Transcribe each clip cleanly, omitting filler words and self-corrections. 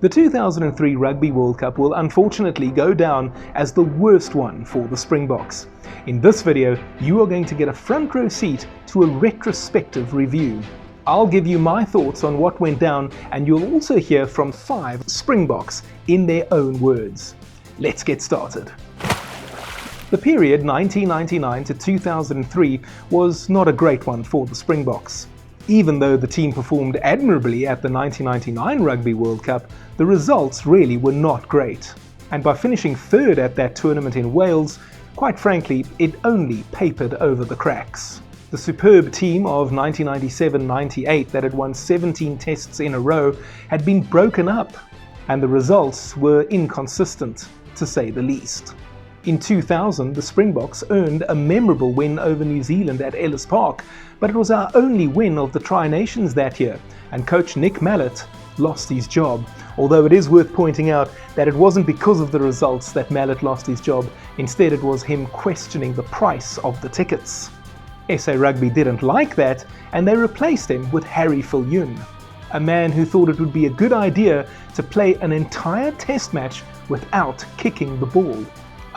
The 2003 Rugby World Cup will unfortunately go down as the worst one for the Springboks. In this video, you are going to get a front row seat to a retrospective review. I'll give you my thoughts on what went down, and you'll also hear from 5 Springboks in their own words. Let's get started. The period 1999 to 2003 was not a great one for the Springboks. Even though the team performed admirably at the 1999 Rugby World Cup, the results really were not great. And by finishing third at that tournament in Wales, quite frankly, it only papered over the cracks. The superb team of 1997-98 that had won 17 tests in a row had been broken up, and the results were inconsistent, to say the least. In 2000, the Springboks earned a memorable win over New Zealand at Ellis Park, but it was our only win of the Tri-Nations that year, and coach Nick Mallett lost his job. Although it is worth pointing out that it wasn't because of the results that Mallett lost his job, instead it was him questioning the price of the tickets. SA Rugby didn't like that, and they replaced him with Harry Viljoen, a man who thought it would be a good idea to play an entire test match without kicking the ball.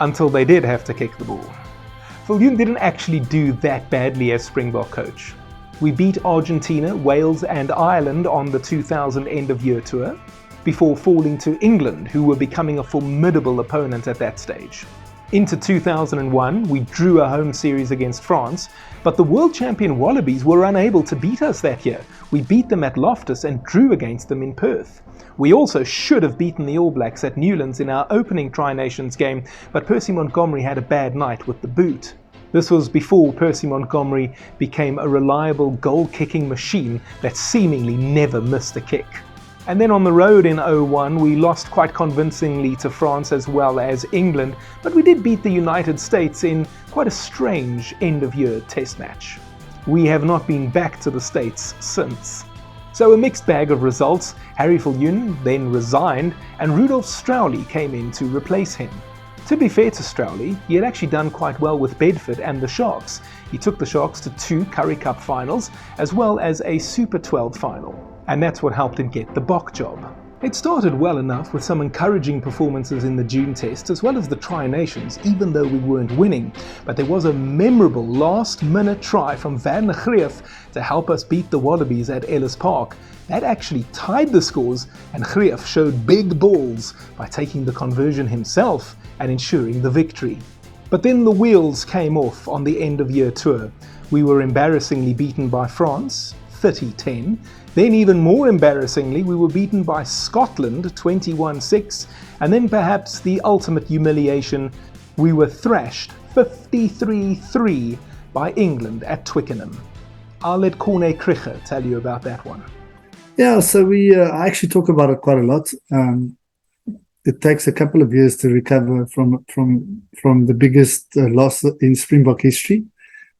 Until they did have to kick the ball. Viljoen didn't actually do that badly as Springbok coach. We beat Argentina, Wales and Ireland on the 2000 end-of-year tour, before falling to England, who were becoming a formidable opponent at that stage. Into 2001, we drew a home series against France, but the world champion Wallabies were unable to beat us that year. We beat them at Loftus and drew against them in Perth. We also should have beaten the All Blacks at Newlands in our opening Tri-Nations game, but Percy Montgomery had a bad night with the boot. This was before Percy Montgomery became a reliable goal-kicking machine that seemingly never missed a kick. And then on the road in 01, we lost quite convincingly to France as well as England, but we did beat the United States in quite a strange end-of-year test match. We have not been back to the States since. So a mixed bag of results. Harry Viljoen then resigned and Rudolf Straeuli came in to replace him. To be fair to Straeuli, he had actually done quite well with Bedford and the Sharks. He took the Sharks to 2 Currie Cup finals as well as a Super 12 final. And that's what helped him get the Bok job. It started well enough with some encouraging performances in the June test as well as the Tri-Nations, even though we weren't winning. But there was a memorable last-minute try from Van der Greef to help us beat the Wallabies at Ellis Park. That actually tied the scores, and Greef showed big balls by taking the conversion himself and ensuring the victory. But then the wheels came off on the end-of-year tour. We were embarrassingly beaten by France, 30-10. Then even more embarrassingly, we were beaten by Scotland 21-6, and then perhaps the ultimate humiliation, we were thrashed 53-3 by England at Twickenham. I'll let Corne Krige tell you about that one. Yeah, so I actually talk about it quite a lot. It takes a couple of years to recover from the biggest loss in Springbok history.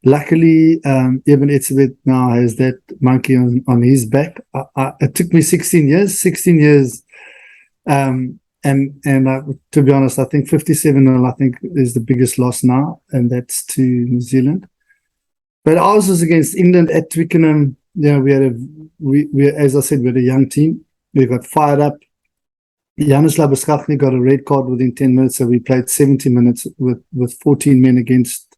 Luckily, Eben Etzebeth now has that monkey on his back. It took me 16 years. And to be honest, I think 57-0, I think, is the biggest loss now, and that's to New Zealand. But ours was against England at Twickenham. You know, we as I said, we had a young team. We got fired up. Janus Labuschagne got a red card within 10 minutes, so we played 70 minutes with 14 men against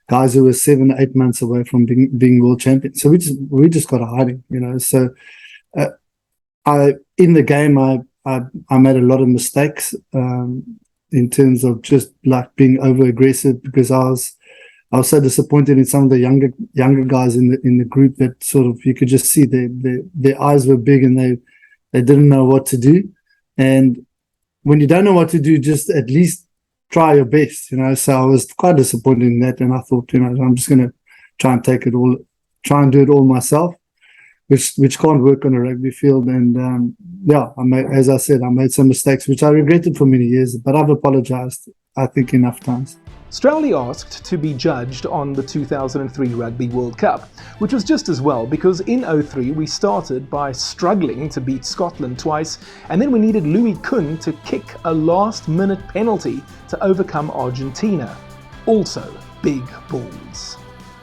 guys who were 7 or 8 months away from being world champions. So we just got a hiding, you know. So in the game I made a lot of mistakes in terms of just like being over aggressive, because I was so disappointed in some of the younger guys in the group that sort of, you could just see their eyes were big and they didn't know what to do. And when you don't know what to do, just at least try your best, you know. So I was quite disappointed in that, and I thought, you know, I'm just going to try and do it all myself, which can't work on a rugby field. And yeah, as I said, I made some mistakes which I regretted for many years, but I've apologized, I think, enough times. Straeuli asked to be judged on the 2003 Rugby World Cup, which was just as well, because in 03 we started by struggling to beat Scotland twice, and then we needed Louis Kuhn to kick a last-minute penalty to overcome Argentina. Also big balls.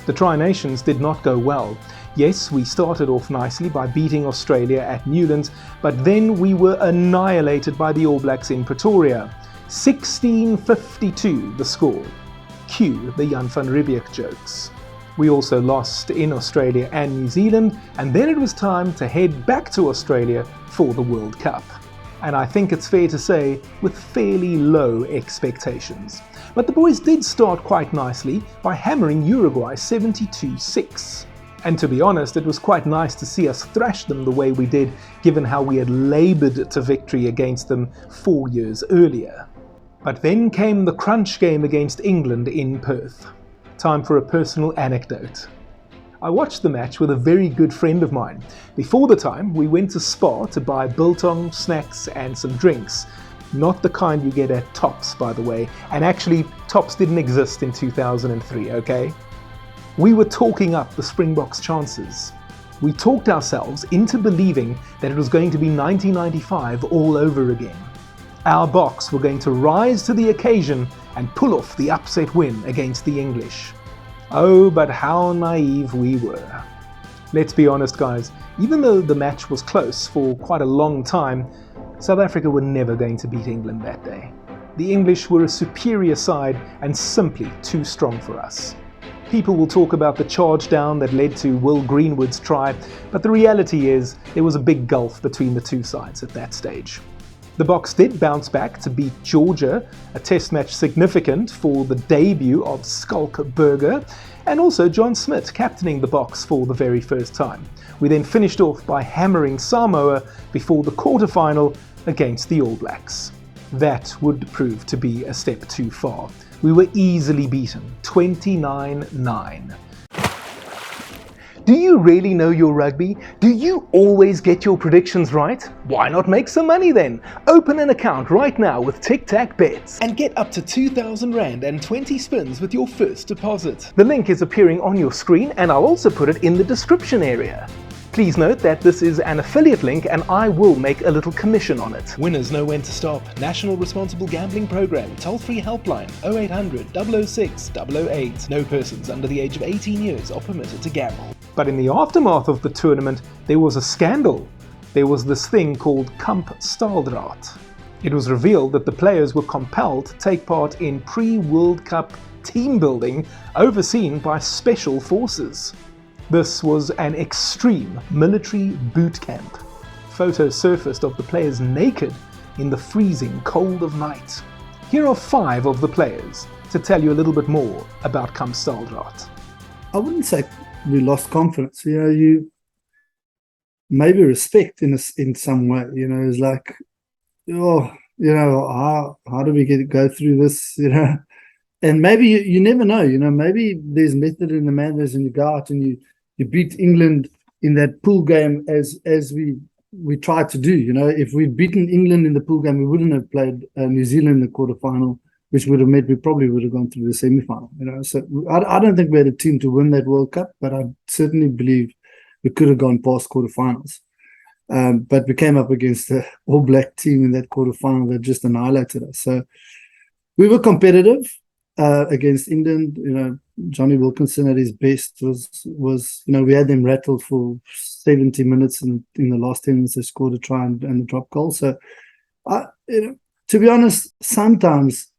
The Tri-Nations did not go well. Yes, we started off nicely by beating Australia at Newlands, but then we were annihilated by the All Blacks in Pretoria. 16-52 the score. Cue the Jan van Riebeeck jokes. We also lost in Australia and New Zealand, and then it was time to head back to Australia for the World Cup. And I think it's fair to say, with fairly low expectations. But the boys did start quite nicely by hammering Uruguay 72-6. And to be honest, it was quite nice to see us thrash them the way we did, given how we had laboured to victory against them 4 years earlier. But then came the crunch game against England in Perth. Time for a personal anecdote. I watched the match with a very good friend of mine. Before the time, we went to Spar to buy biltong, snacks and some drinks. Not the kind you get at Tops, by the way. And actually, Tops didn't exist in 2003, okay? We were talking up the Springboks' chances. We talked ourselves into believing that it was going to be 1995 all over again. Our Boks were going to rise to the occasion and pull off the upset win against the English. Oh, but how naive we were. Let's be honest, guys, even though the match was close for quite a long time, South Africa were never going to beat England that day. The English were a superior side and simply too strong for us. People will talk about the charge down that led to Will Greenwood's try, but the reality is there was a big gulf between the two sides at that stage. The Boks did bounce back to beat Georgia, a test match significant for the debut of Skalk Burger, and also John Smith captaining the Boks for the very first time. We then finished off by hammering Samoa before the quarterfinal against the All Blacks. That would prove to be a step too far. We were easily beaten, 29-9. Do you really know your rugby? Do you always get your predictions right? Why not make some money then? Open an account right now with Tic Tac Bets and get up to 2,000 Rand and 20 spins with your first deposit. The link is appearing on your screen and I'll also put it in the description area. Please note that this is an affiliate link and I will make a little commission on it. Winners know when to stop. National Responsible Gambling Program. Toll-free helpline 0800 006 008. No persons under the age of 18 years are permitted to gamble. But in the aftermath of the tournament, there was a scandal. There was this thing called Kamp Staaldraad. It was revealed that the players were compelled to take part in pre-World Cup team building overseen by special forces. This was an extreme military boot camp. Photos surfaced of the players naked in the freezing cold of night. Here are 5 of the players to tell you a little bit more about Kamp Staaldraad. I wouldn't say we lost confidence. You maybe respect in some way. It's like, how do we go through this? And maybe you never know. Maybe there's method in the madness, and you go out and you beat England in that pool game as we tried to do. If we'd beaten England in the pool game, we wouldn't have played New Zealand in the quarterfinal, which would have meant we probably would have gone through the semi-final. So I don't think we had a team to win that World Cup, but I certainly believe we could have gone past quarterfinals. But we came up against the All Black team in that quarterfinal that just annihilated us. So we were competitive against England. Johnny Wilkinson at his best was we had them rattled for 70 minutes, and in the last 10 minutes they scored a try and a drop goal. So, to be honest, sometimes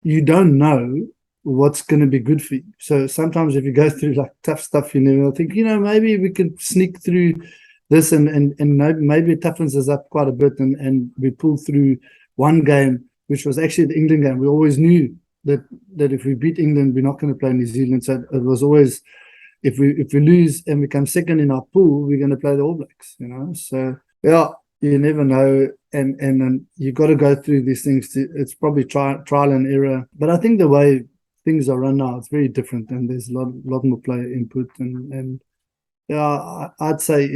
you don't know what's going to be good for you. So sometimes if you go through like tough stuff, you never think, maybe we can sneak through this and maybe it toughens us up quite a bit, and we pulled through one game, which was actually the England game. We always knew that if we beat England, we're not going to play New Zealand. So it was always, if we lose and we come second in our pool, we're going to play the All Blacks. So yeah, you never know, and then you got to go through these things. It's probably trial and error, but I think the way things are run now, it's very different, and there's a lot more player input, and yeah, I'd say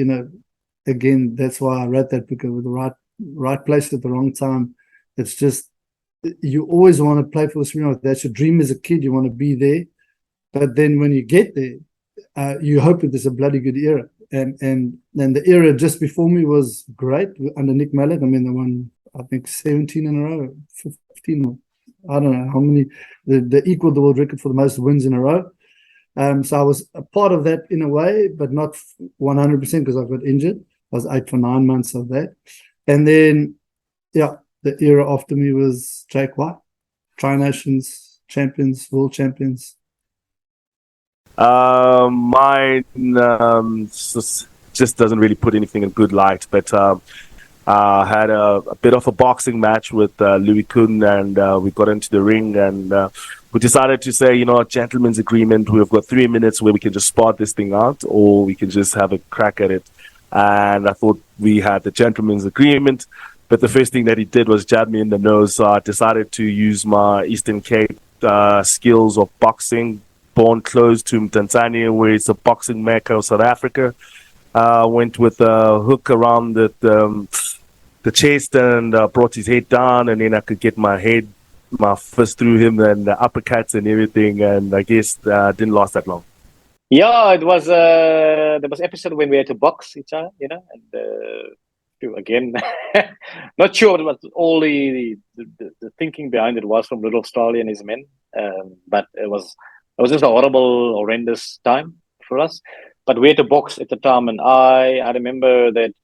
again, that's why I wrote that book, with the right place at the wrong time. It's just, you always want to play for the Springboks. That's your dream as a kid. You want to be there. But then when you get there, you hope that there's a bloody good era. And the era just before me was great under Nick Mallet. I mean, they won, I think, 17 in a row, 15. I don't know how many. They equaled the world record for the most wins in a row. So I was a part of that in a way, but not 100% because I got injured. I was out for 9 months of that. And then, yeah, the era after me was Jake White, Tri-Nations champions, world champions. Mine just doesn't really put anything in good light, but had a bit of a boxing match with Louis Kuhn, and we got into the ring, and we decided to say, you know, a gentleman's agreement. We've got 3 minutes where we can just spot this thing out, or we can just have a crack at it. And I thought we had the gentleman's agreement, but the first thing that he did was jab me in the nose. So I decided to use my Eastern Cape skills of boxing, born close to Tanzania, where it's a boxing mecca of South Africa. Went with a hook around the chest and brought his head down, and then I could get my fist through him, and the uppercuts and everything, and I guess didn't last that long. Yeah, it was there was an episode when we had to box each other, you know, and again, not sure what all the thinking behind it was from Rudolf Straeuli and his men, but it was just a horrible, horrendous time for us. But we had to box at the time, and I remember that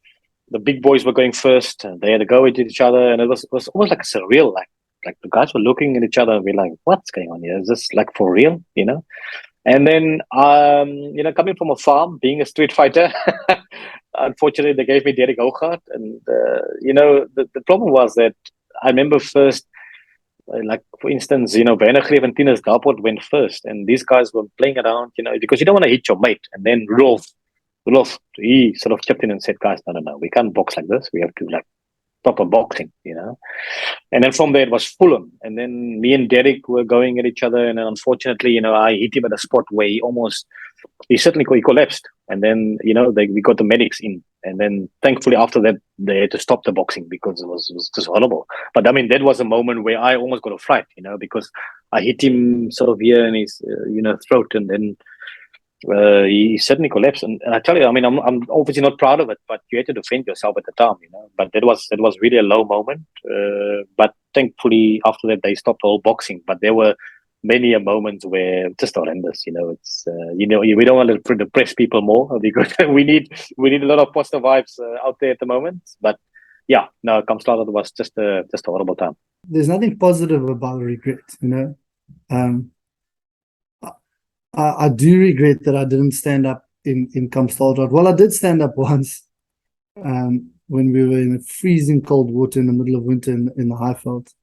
the big boys were going first, and they had to go at each other, and it was almost like surreal, like the guys were looking at each other and we're like, what's going on here? Is this like for real, you know? And then, you know, coming from a farm, being a street fighter, unfortunately, they gave me Derek Hougaard. And, you know, the problem was that I remember first, like, for instance, you know, Werner Greef and Thinus Delport went first. And these guys were playing around, you know, because you don't want to hit your mate. And then Rudolf, he sort of chipped in and said, guys, no, we can't box like this. We have to, like, proper boxing, you know. And then from there it was Fulham, and then me and Derek were going at each other, and then unfortunately, you know, I hit him at a spot where he collapsed, and then, you know, we got the medics in, and then thankfully after that they had to stop the boxing because it was just horrible. But I mean, that was a moment where I almost got a fright, you know, because I hit him sort of here in his you know, throat, and then he suddenly collapsed, and I tell you, I mean, I'm obviously not proud of it, but you had to defend yourself at the time, you know. But that was really a low moment. But thankfully, after that, they stopped all boxing. But there were many moments where just horrendous, you know. It's you know, we don't want to depress people more because we need a lot of positive vibes out there at the moment. But yeah, no, Kamp Staaldraad was just a horrible time. There's nothing positive about regret, you know. I do regret that I didn't stand up in Kamp Staaldraad. Well, I did stand up once when we were in a freezing cold water in the middle of winter in the Highveld,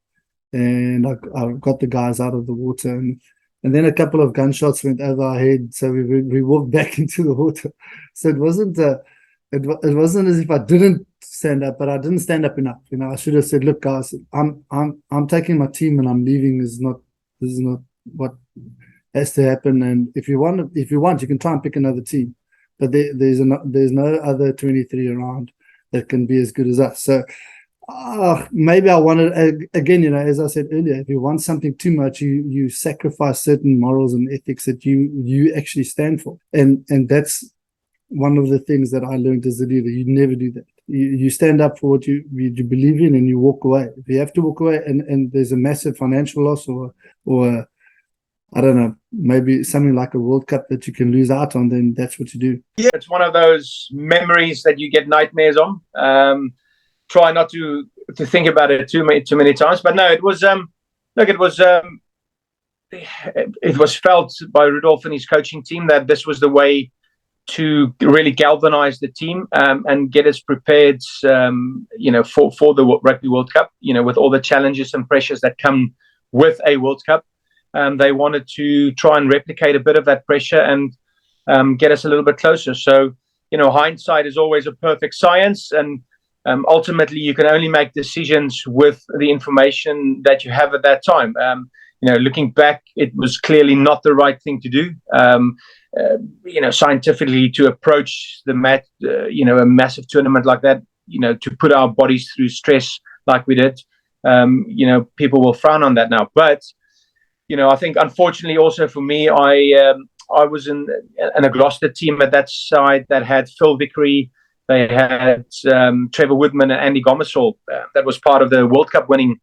and I got the guys out of the water, and then a couple of gunshots went over our head, so we walked back into the water. So it wasn't it wasn't as if I didn't stand up, but I didn't stand up enough. You know, I should have said, "Look, guys, I'm taking my team and I'm leaving. This is not what has to happen, and if you want, you can try and pick another team, but there's no other 23 around that can be as good as us." So maybe I wanted, again, you know, as I said earlier, if you want something too much, you sacrifice certain morals and ethics that you actually stand for, and that's one of the things that I learned as a leader. You never do that. You stand up for what you believe in, and you walk away. If you have to walk away, and there's a massive financial loss or I don't know, maybe something like a World Cup that you can lose out on, then that's what you do. Yeah, it's one of those memories that you get nightmares on. Try not to think about it too many times. But no, it was it was felt by Rudolf and his coaching team that this was the way to really galvanize the team and get us prepared, you know, for the Rugby World Cup, you know, with all the challenges and pressures that come with a World Cup. They wanted to try and replicate a bit of that pressure and get us a little bit closer. So, you know, hindsight is always a perfect science, and ultimately you can only make decisions with the information that you have at that time. You know, looking back, it was clearly not the right thing to do. You know, scientifically, to approach you know, a massive tournament like that, you know, to put our bodies through stress like we did, you know, people will frown on that now. But you know, I think unfortunately also for me, I was in a Gloucester team at that side that had Phil Vickery, they had Trevor Woodman and Andy Gomersall. That was part of the World Cup winning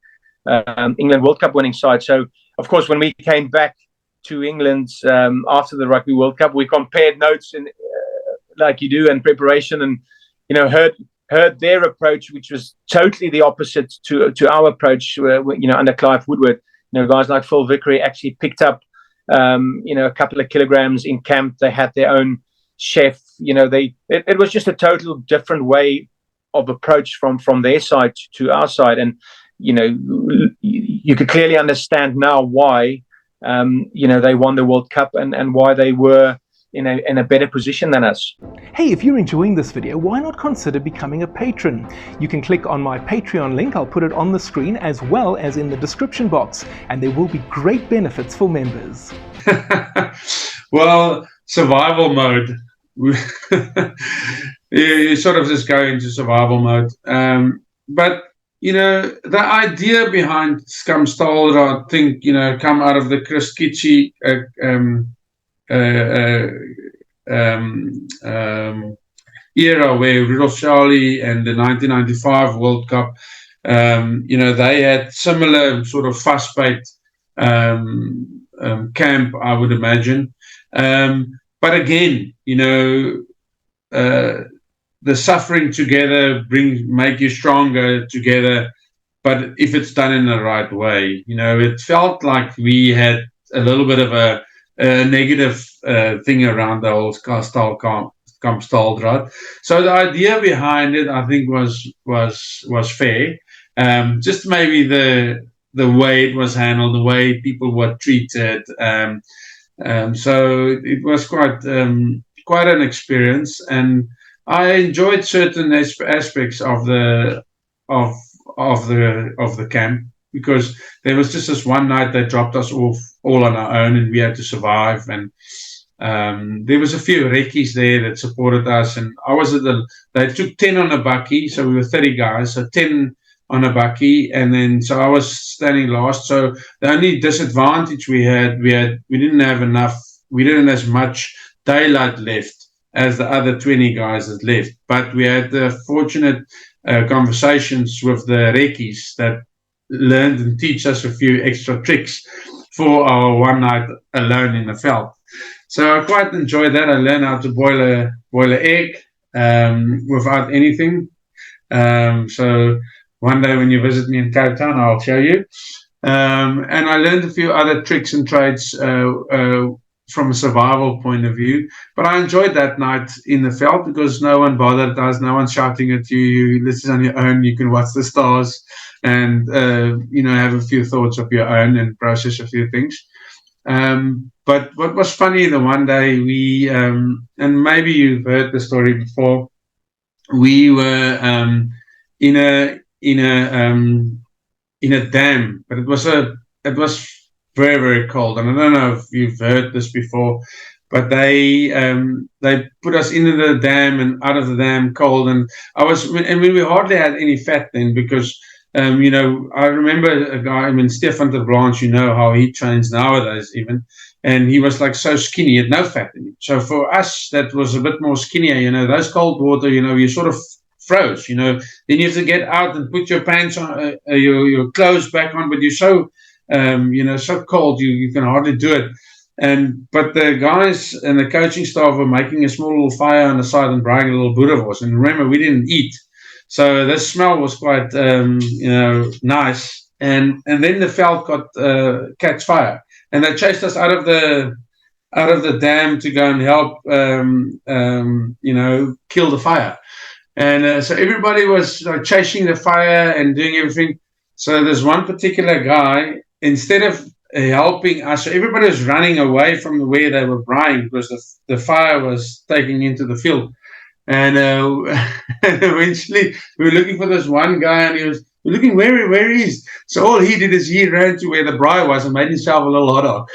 England World Cup winning side. So of course, when we came back to England after the Rugby World Cup. We compared notes like you do in preparation, and heard their approach, which was totally the opposite to our approach. Under Clive Woodward, guys like Phil Vickery actually picked up a couple of kilograms in camp. They had their own chef. It was just a total different way of approach from their side to our side, and you could clearly understand now why they won the World Cup and why they were in a better position than us. Hey, if you're enjoying this video, why not consider becoming a patron? You can click on my Patreon link, I'll put it on the screen as well as in the description box, and there will be great benefits for members. Well, survival mode. You sort of just go into survival mode. But the idea behind Kamp Staaldraad, I think, come out of the Chris Kitchie era, where Rudolf Straeuli and the 1995 World Cup, they had similar sort of fast-paced camp, I would imagine. But again, the suffering together make you stronger together. But if it's done in the right way, it felt like we had a little bit of a negative thing around the whole Kamp Staaldraad. So the idea behind it, I think, was fair. Just maybe the way it was handled, the way people were treated. So it was quite an experience, and I enjoyed certain aspects of the camp, because there was just this one night they dropped us off all on our own, and we had to survive. And there was a few reckies there that supported us, and they took 10 on a bakkie, so we were 30 guys, so 10 on a bakkie, and then so I was standing last. So the only disadvantage we didn't have as much daylight left as the other 20 guys that left. But we had the fortunate conversations with the reckies that learned and teach us a few extra tricks for our one night alone in the veld. So I quite enjoyed that. I learned how to boil an egg without anything. So one day when you visit me in Cape Town, I'll show you. And I learned a few other tricks and trades from a survival point of view. But I enjoyed that night in the veld because no one bothered us, no one shouting at you. You listen on your own, you can watch the stars and have a few thoughts of your own and process a few things. But what was funny, the one day we and maybe you've heard the story before, we were in a dam, but it was very, very cold. And I don't know if you've heard this before, but they put us into the dam and out of the dam cold. And we hardly had any fat then, because I remember a guy, Stefan de Blanche, how he trains nowadays even, and he was like so skinny, he had no fat in him. So for us, that was a bit more skinnier, those cold water, you sort of froze, then you have to get out and put your pants on, your clothes back on, but you're so so cold you can hardly do it. But the guys and the coaching staff were making a small little fire on the side and brewing a little boerewors. And remember, we didn't eat, so the smell was quite nice. And then the veld got catch fire, and they chased us out of the dam to go and help kill the fire. And so everybody was chasing the fire and doing everything. So there's one particular guy, instead of helping us, so everybody was running away from where they were brine because the fire was taking into the field. And eventually we were looking for this one guy, and we're looking where he is. So all he did is he ran to where the braai was and made himself a little hot dog.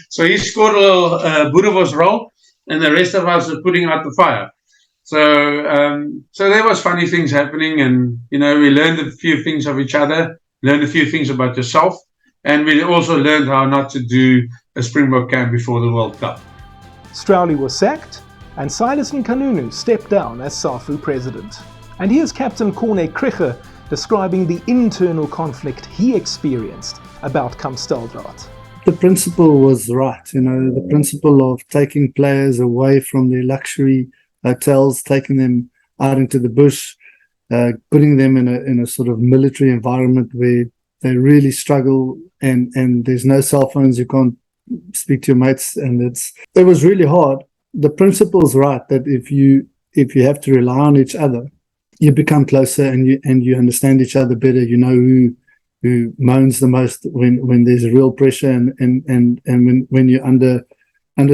So he scored a little boerewors roll, and the rest of us were putting out the fire. So there was funny things happening, and we learned a few things of each other, learned a few things about yourself, and we also learned how not to do a Springbok camp before the World Cup. Straeuli was sacked, and Silas Nkanunu stepped down as SAFU president. And here's Captain Corne Krige describing the internal conflict he experienced about Kamp Staaldraad. the principle was right. The principle of taking players away from their luxury hotels, taking them out into the bush, putting them in a sort of military environment where they really struggle, and there's no cell phones, you can't speak to your mates, and it was really hard. The principle's right, that if you have to rely on each other, you become closer, and you understand each other better. You know who moans the most when there's real pressure, and when you're under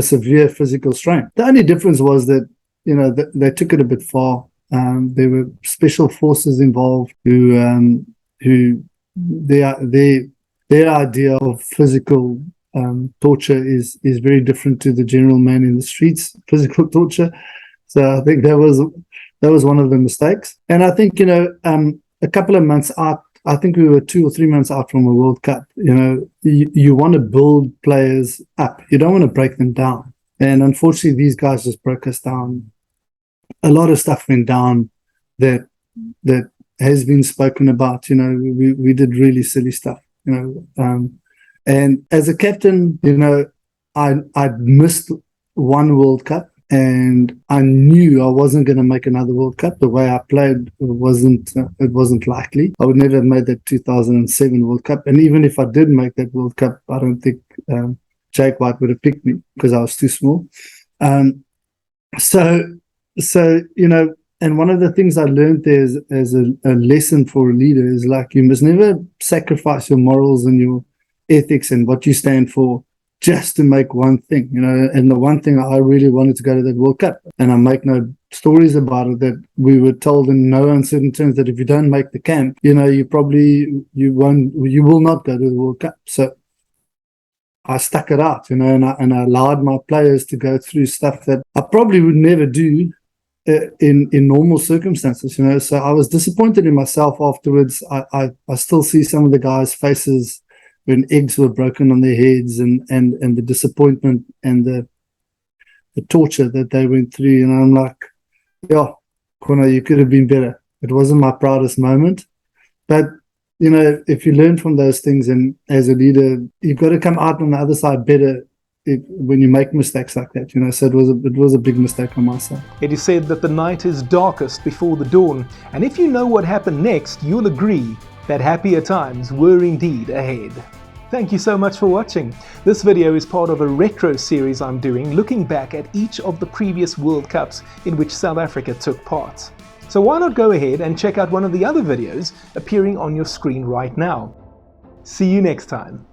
severe physical strain. The only difference was that they took it a bit far. There were special forces involved who their idea of physical torture is very different to the general man in the streets physical torture. So I think that was one of the mistakes. And I think a couple of months out, I think we were 2 or 3 months out from a World Cup. You want to build players up. You don't want to break them down. And unfortunately, these guys just broke us down. A lot of stuff went down that has been spoken about. We did really silly stuff. And as a captain, I'd missed one World Cup, and I knew I wasn't going to make another World Cup. The way I played it wasn't likely. I would never have made that 2007 World Cup, and even if I did make that World Cup, I don't think Jake White would have picked me because I was too small. So and one of the things I learned there as a lesson for a leader is, like, you must never sacrifice your morals and your ethics and what you stand for just to make one thing. And the one thing, I really wanted to go to that World Cup, and I make no stories about it, that we were told in no uncertain terms that if you don't make the camp, you will not go to the World Cup. So I stuck it out, and I allowed my players to go through stuff that I probably would never do in normal circumstances. So I was disappointed in myself afterwards. I still see some of the guys' faces when eggs were broken on their heads, and the disappointment and the torture that they went through. And I'm like, yeah, Corne, you could have been better. It wasn't my proudest moment, but if you learn from those things, and as a leader, you've got to come out on the other side better when you make mistakes like that. So it was a big mistake on my side. It is said that the night is darkest before the dawn, and if you know what happened next, you'll agree that happier times were indeed ahead. Thank you so much for watching. This video is part of a retro series I'm doing, looking back at each of the previous World Cups in which South Africa took part. So why not go ahead and check out one of the other videos appearing on your screen right now. See you next time.